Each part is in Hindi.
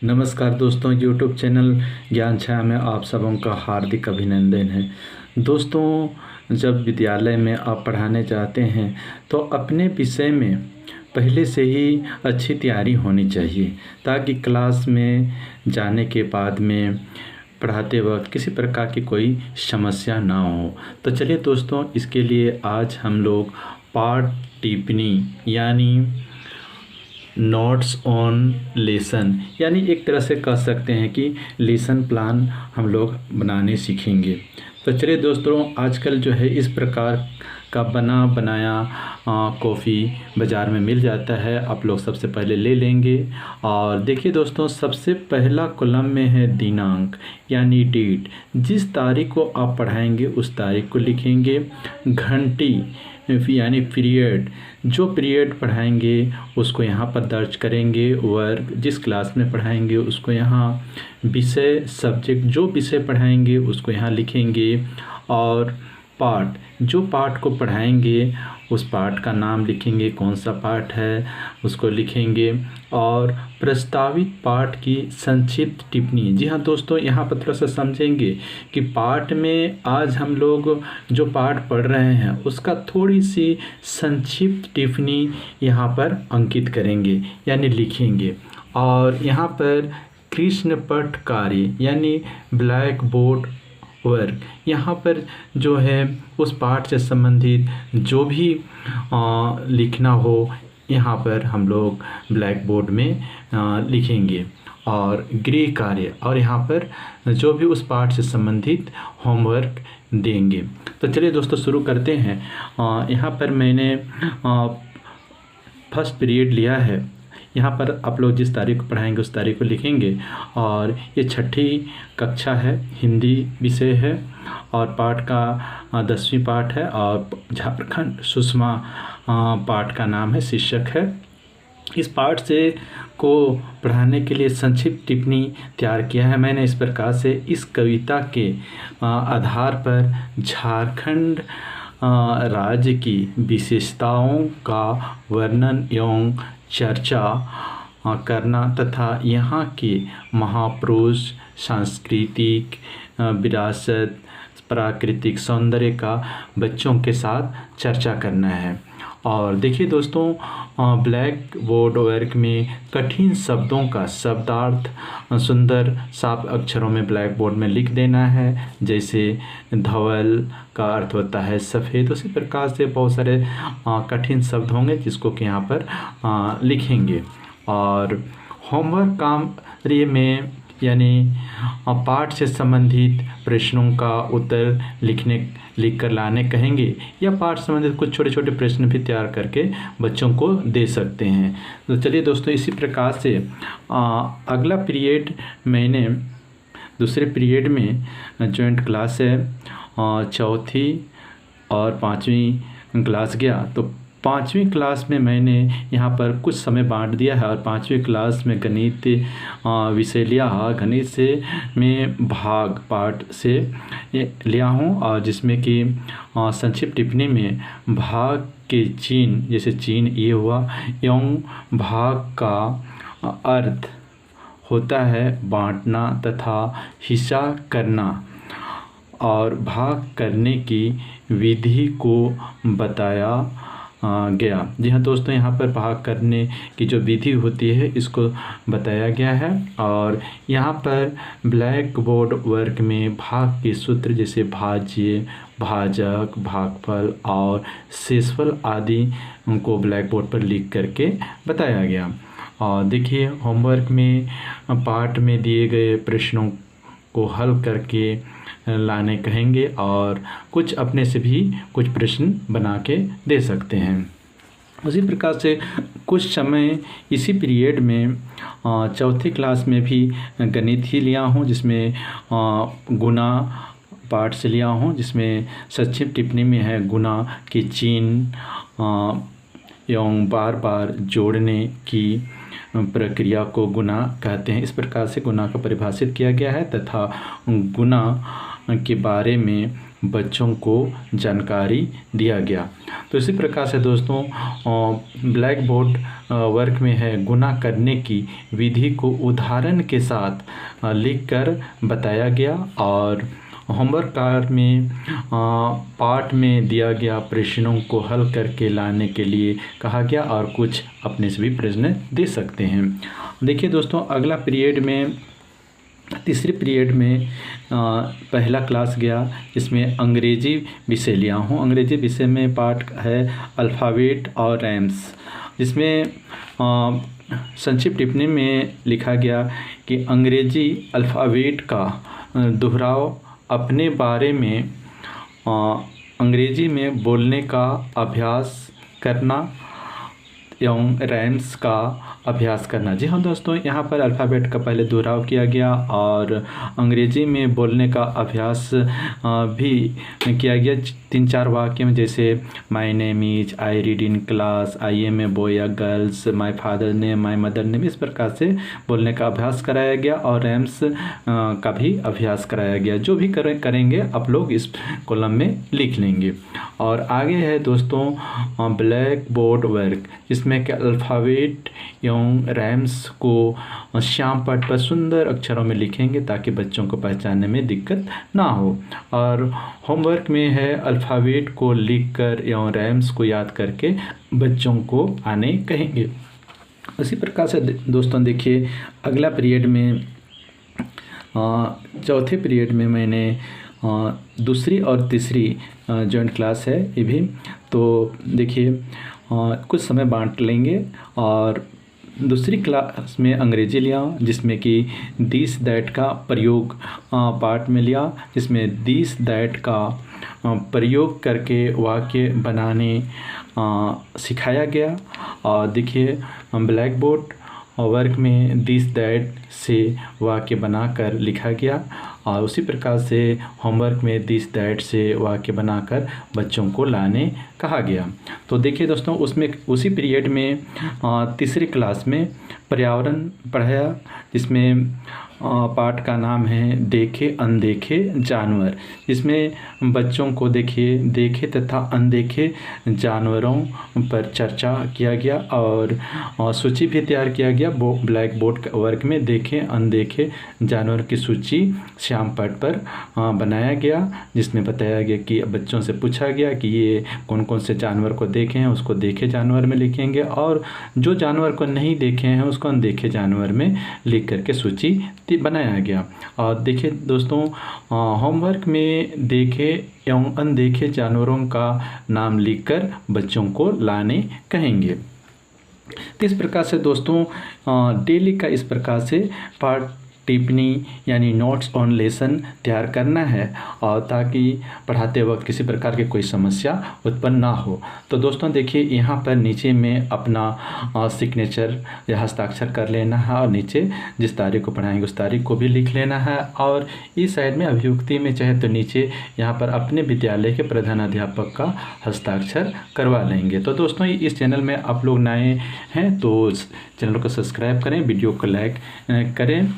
नमस्कार दोस्तों, YouTube चैनल ज्ञान छाया में आप सबों का हार्दिक अभिनंदन है। दोस्तों, जब विद्यालय में आप पढ़ाने जाते हैं तो अपने विषय में पहले से ही अच्छी तैयारी होनी चाहिए, ताकि क्लास में जाने के बाद में पढ़ाते वक्त किसी प्रकार की कोई समस्या ना हो। तो चलिए दोस्तों, इसके लिए आज हम लोग पाठ टिप्पणी यानी नोट्स ऑन लेसन यानी एक तरह से कह सकते हैं कि लेसन प्लान हम लोग बनाने सीखेंगे। तो चलिए दोस्तों, आजकल जो है इस प्रकार का बना बनाया कॉफ़ी बाज़ार में मिल जाता है। आप लोग सबसे पहले ले लेंगे और देखिए दोस्तों, सबसे पहला कॉलम में है दिनांक यानी डेट। जिस तारीख को आप पढ़ाएंगे उस तारीख को लिखेंगे। घंटी यानी पीरियड, जो पीरियड पढ़ाएंगे उसको यहाँ पर दर्ज करेंगे। वर्ग, जिस क्लास में पढ़ाएंगे उसको यहाँ। विषय, सब्जेक्ट, जो विषय पढ़ाएंगे उसको यहाँ लिखेंगे। और पाठ, जो पाठ को पढ़ाएंगे उस पाठ का नाम लिखेंगे, कौन सा पाठ है उसको लिखेंगे। और प्रस्तावित पाठ की संक्षिप्त टिप्पणी। जी हाँ दोस्तों, यहाँ पर थोड़ा सा समझेंगे कि पाठ में आज हम लोग जो पाठ पढ़ रहे हैं उसका थोड़ी सी संक्षिप्त टिप्पणी यहाँ पर अंकित करेंगे यानी लिखेंगे। और यहाँ पर कृष्ण पट कार्य यानी ब्लैक बोर्ड वर्क, यहाँ पर जो है उस पाठ से संबंधित जो भी लिखना हो यहाँ पर हम लोग ब्लैक बोर्ड में लिखेंगे। और गृह कार्य, और यहाँ पर जो भी उस पाठ से संबंधित होमवर्क देंगे। तो चलिए दोस्तों शुरू करते हैं। यहाँ पर मैंने फर्स्ट पीरियड लिया है। यहाँ पर आप लोग जिस तारीख को पढ़ाएंगे उस तारीख को लिखेंगे। और ये छठी कक्षा है, हिंदी विषय है और पाठ का 10वीं पाठ है। और झारखंड सुषमा पाठ का नाम है, शिक्षक है। इस पाठ से को पढ़ाने के लिए संक्षिप्त टिप्पणी तैयार किया है मैंने इस प्रकार से। इस कविता के आधार पर झारखंड राज्य की विशेषताओं का वर्णन एवं चर्चा करना तथा यहाँ के महापुरुष, सांस्कृतिक विरासत, प्राकृतिक सौंदर्य का बच्चों के साथ चर्चा करना है। और देखिए दोस्तों, ब्लैक बोर्ड वर्क में कठिन शब्दों का शब्दार्थ सुंदर साफ अक्षरों में ब्लैक बोर्ड में लिख देना है। जैसे धवल का अर्थ होता है सफ़ेद, उसी प्रकार से बहुत सारे कठिन शब्द होंगे जिसको कि यहाँ पर लिखेंगे। और होमवर्क कार्य में यानी पाठ से संबंधित प्रश्नों का उत्तर लिख कर लाने कहेंगे, या पाठ से संबंधित कुछ छोटे छोटे प्रश्न भी तैयार करके बच्चों को दे सकते हैं। तो चलिए दोस्तों, इसी प्रकार से अगला पीरियड मैंने दूसरे पीरियड में जॉइंट क्लास है, चौथी और 5वीं क्लास गया। तो 5वीं क्लास में मैंने यहाँ पर कुछ समय बांट दिया है और 5वीं क्लास में गणित विषय लिया। गणित से मैं भाग पाठ से लिया हूँ, और जिसमें कि संक्षिप्त टिप्पणी में भाग के चिन्ह, जैसे चिन्ह ये हुआ, एवं भाग का अर्थ होता है बांटना तथा हिस्सा करना, और भाग करने की विधि को बताया गया। जी हाँ दोस्तों, यहाँ पर भाग करने की जो विधि होती है इसको बताया गया है। और यहाँ पर ब्लैक बोर्ड वर्क में भाग के सूत्र जैसे भाज्य, भाजक, भागफल और शेषफल आदि को ब्लैक बोर्ड पर लिख करके बताया गया। और देखिए, होमवर्क में पाठ में दिए गए प्रश्नों को हल करके लाने कहेंगे, और कुछ अपने से भी कुछ प्रश्न बना के दे सकते हैं। उसी प्रकार से कुछ समय इसी पीरियड में चौथी क्लास में भी गणित ही लिया हूँ, जिसमें गुणा पाठ से लिया हूँ, जिसमें संक्षिप्त टिप्पणी में है गुणा के चिन्ह एवं बार बार जोड़ने की प्रक्रिया को गुणा कहते हैं। इस प्रकार से गुणा को परिभाषित किया गया है तथा गुणा के बारे में बच्चों को जानकारी दिया गया। तो इसी प्रकार से दोस्तों ब्लैक बोर्ड वर्क में है गुणा करने की विधि को उदाहरण के साथ लिखकर बताया गया और होमवर्क कार्ड में पाठ में दिया गया प्रश्नों को हल करके लाने के लिए कहा गया और कुछ अपने से भी प्रश्न दे सकते हैं। देखिए दोस्तों, अगला पीरियड में तीसरे पीरियड में पहला क्लास गया, इसमें अंग्रेजी विषय लिया हूँ। अंग्रेजी विषय में पाठ है अल्फ़ाबेट और रैम्स, जिसमें संक्षिप्त टिप्पणी में लिखा गया कि अंग्रेजी अल्फ़ाबेट का दोहराव अपने बारे में अंग्रेजी में बोलने का अभ्यास करना एवं रैम्स का अभ्यास करना। जी हाँ दोस्तों, यहाँ पर अल्फ़ाबेट का पहले दोहराव किया गया और अंग्रेजी में बोलने का अभ्यास भी किया गया 3-4 वाक्य में, जैसे my name is, I read in class, I am a boy या girls, my father name, my mother name, इस प्रकार से बोलने का अभ्यास कराया गया और रैम्स का भी अभ्यास कराया गया। जो भी करेंगे आप लोग इस कॉलम में लिख लेंगे। और आगे है दोस्तों ब्लैक बोर्ड वर्क, जिसमें कि अल्फ़ाबेट एवं रैम्स को श्याम पट पर सुंदर अक्षरों में लिखेंगे ताकि बच्चों को पहचानने में दिक्कत ना हो। और होमवर्क में है अल्फ़ाबेट को लिखकर एवं रैम्स को याद करके बच्चों को आने कहेंगे। इसी प्रकार से दोस्तों देखिए, अगला पीरियड में चौथे पीरियड में मैंने दूसरी और तीसरी जॉइंट क्लास है ये भी, तो देखिए कुछ समय बांट लेंगे। और दूसरी क्लास में अंग्रेजी लिया, जिसमें कि दिस दैट का प्रयोग पार्ट में लिया, जिसमें दिस दैट का प्रयोग करके वाक्य बनाने सिखाया गया। और देखिए ब्लैक बोर्ड वर्क में दिस दैट से वाक्य बनाकर लिखा गया और उसी प्रकार से होमवर्क में दिस दैट से वाक्य बनाकर बच्चों को लाने कहा गया। तो देखिए दोस्तों, उसमें उसी पीरियड में तीसरी क्लास में पर्यावरण पढ़ाया, जिसमें पाठ का नाम है देखे अनदेखे जानवर, जिसमें बच्चों को देखिए देखे तथा अनदेखे जानवरों पर चर्चा किया गया और सूची भी तैयार किया गया। ब्लैक बोर्ड वर्क में देखे अनदेखे जानवर की सूची श्याम पट पर बनाया गया, जिसमें बताया गया कि बच्चों से पूछा गया कि ये कौन कौन से जानवर को देखे हैं, उसको देखे जानवर में लिखेंगे और जो जानवर को नहीं देखे हैं उसको अनदेखे जानवर में लिख करके सूची बनाया गया। और देखिए दोस्तों, होमवर्क में देखे एवं अनदेखे जानवरों का नाम लिखकर बच्चों को लाने कहेंगे। तो इस प्रकार से दोस्तों डेली का इस प्रकार से पाठ टिप्पणी यानी नोट्स ऑन लेसन तैयार करना है और ताकि पढ़ाते वक्त किसी प्रकार की कोई समस्या उत्पन्न ना हो। तो दोस्तों देखिए, यहाँ पर नीचे में अपना सिग्नेचर या हस्ताक्षर कर लेना है और नीचे जिस तारीख को पढ़ाएंगे उस तारीख को भी लिख लेना है। और इस साइड में अभियुक्ति में चाहे तो नीचे यहाँ पर अपने विद्यालय के प्रधानाध्यापक का हस्ताक्षर करवा लेंगे। तो दोस्तों इस चैनल में आप लोग नए हैं तो चैनल को सब्सक्राइब करें, वीडियो को लाइक करें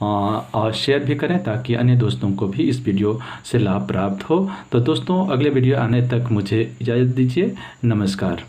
और शेयर भी करें ताकि अन्य दोस्तों को भी इस वीडियो से लाभ प्राप्त हो। तो दोस्तों अगले वीडियो आने तक मुझे इजाज़त दीजिए। नमस्कार।